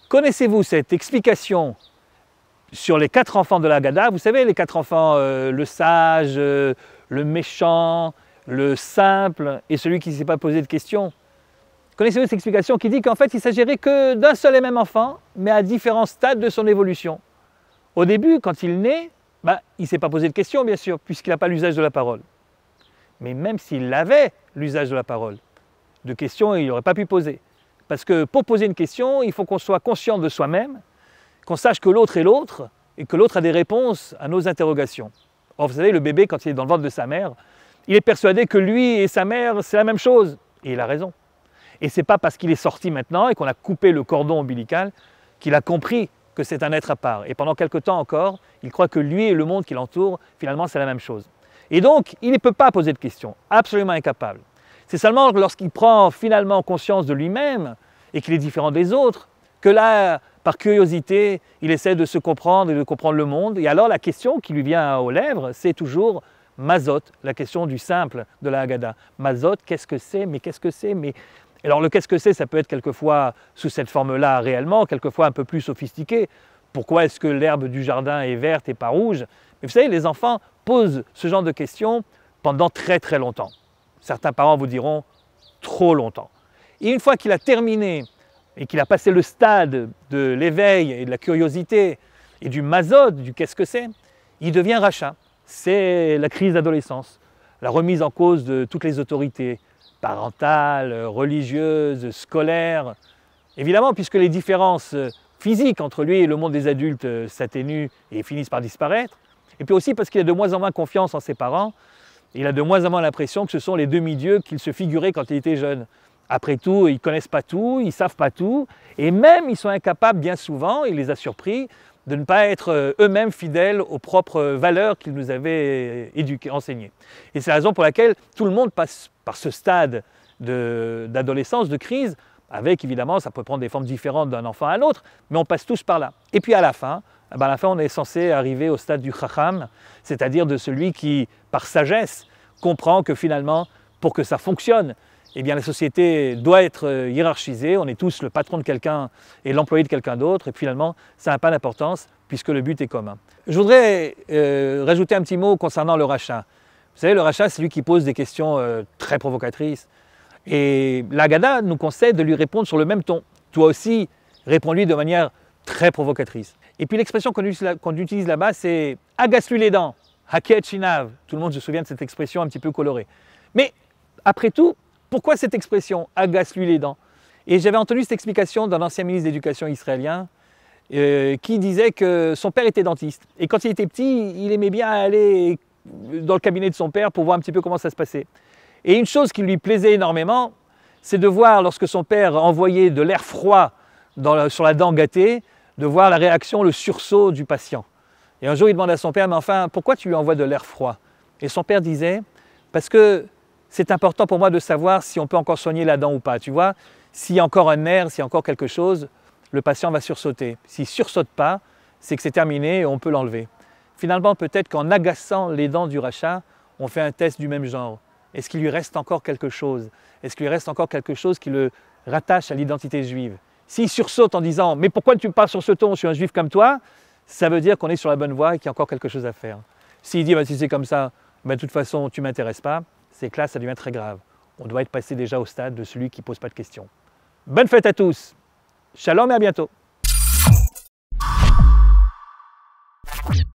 Connaissez-vous cette explication sur les 4 enfants de la Haggadah? Vous savez, les 4 enfants, le sage, le méchant, le simple et celui qui ne s'est pas posé de questions. Connaissez-vous cette explication qui dit qu'en fait, il ne s'agirait que d'un seul et même enfant, mais à différents stades de son évolution. Au début, quand il naît, il ne s'est pas posé de questions, bien sûr, puisqu'il n'a pas l'usage de la parole. Mais même s'il avait l'usage de la parole, de questions, il n'aurait pas pu poser. Parce que pour poser une question, il faut qu'on soit conscient de soi-même, qu'on sache que l'autre est l'autre, et que l'autre a des réponses à nos interrogations. Or, vous savez, le bébé, quand il est dans le ventre de sa mère, il est persuadé que lui et sa mère, c'est la même chose. Et il a raison. Et ce n'est pas parce qu'il est sorti maintenant et qu'on a coupé le cordon ombilical qu'il a compris que c'est un être à part. Et pendant quelque temps encore, il croit que lui et le monde qui l'entoure, finalement, c'est la même chose. Et donc, il ne peut pas poser de questions, absolument incapable. C'est seulement lorsqu'il prend finalement conscience de lui-même et qu'il est différent des autres, que là, par curiosité, il essaie de se comprendre et de comprendre le monde. Et alors, la question qui lui vient aux lèvres, c'est toujours Mazot, la question du simple de la Haggadah. Mazot, qu'est-ce que c'est? Mais qu'est-ce que c'est? Alors le qu'est-ce que c'est, ça peut être quelquefois sous cette forme-là réellement, quelquefois un peu plus sophistiqué. Pourquoi est-ce que l'herbe du jardin est verte et pas rouge? Mais vous savez, les enfants posent ce genre de questions pendant très très longtemps. Certains parents vous diront trop longtemps. Et une fois qu'il a terminé et qu'il a passé le stade de l'éveil et de la curiosité et du mazod, du qu'est-ce que c'est, il devient rachat. C'est la crise d'adolescence, la remise en cause de toutes les autorités, parentales, religieuses, scolaires. Évidemment, puisque les différences physiques entre lui et le monde des adultes s'atténuent et finissent par disparaître, et puis aussi parce qu'il a de moins en moins confiance en ses parents, il a de moins en moins l'impression que ce sont les demi-dieux qu'il se figurait quand il était jeune. Après tout, ils ne connaissent pas tout, ils ne savent pas tout, et même ils sont incapables bien souvent, il les a surpris, de ne pas être eux-mêmes fidèles aux propres valeurs qu'ils nous avaient enseignées. Et c'est la raison pour laquelle tout le monde passe par ce stade d'adolescence, de crise, avec évidemment, ça peut prendre des formes différentes d'un enfant à l'autre, mais on passe tous par là. Et puis à la fin, on est censé arriver au stade du chacham, c'est-à-dire de celui qui, par sagesse, comprend que finalement, pour que ça fonctionne, eh bien, la société doit être hiérarchisée, on est tous le patron de quelqu'un et l'employé de quelqu'un d'autre, et finalement, ça n'a pas d'importance puisque le but est commun. Je voudrais rajouter un petit mot concernant le rachat. Vous savez, le rachat, c'est lui qui pose des questions très provocatrices. Et la Haggadah nous conseille de lui répondre sur le même ton. Toi aussi, réponds-lui de manière très provocatrice. Et puis l'expression qu'on utilise là-bas, c'est « agace-lui les dents »,« haket shinav ». Tout le monde se souvient de cette expression un petit peu colorée. Mais après tout, pourquoi cette expression « agace-lui les dents » Et j'avais entendu cette explication d'un ancien ministre d'éducation israélien qui disait que son père était dentiste. Et quand il était petit, il aimait bien aller dans le cabinet de son père pour voir un petit peu comment ça se passait. Et une chose qui lui plaisait énormément, c'est de voir, lorsque son père envoyait de l'air froid sur la dent gâtée, de voir la réaction, le sursaut du patient. Et un jour, il demande à son père, mais enfin, pourquoi tu lui envoies de l'air froid? Et son père disait, parce que c'est important pour moi de savoir si on peut encore soigner la dent ou pas. Tu vois, s'il y a encore un nerf, s'il y a encore quelque chose, le patient va sursauter. S'il ne sursaute pas, c'est que c'est terminé et on peut l'enlever. Finalement, peut-être qu'en agaçant les dents du rachat, on fait un test du même genre. Est-ce qu'il lui reste encore quelque chose? Est-ce qu'il lui reste encore quelque chose qui le rattache à l'identité juive? S'il sursaute en disant « mais pourquoi tu pars sur ce ton, je suis un juif comme toi », ça veut dire qu'on est sur la bonne voie et qu'il y a encore quelque chose à faire. S'il dit « si c'est comme ça, de toute façon tu ne m'intéresses pas », c'est que là ça devient très grave. On doit être passé déjà au stade de celui qui ne pose pas de questions. Bonne fête à tous, shalom et à bientôt.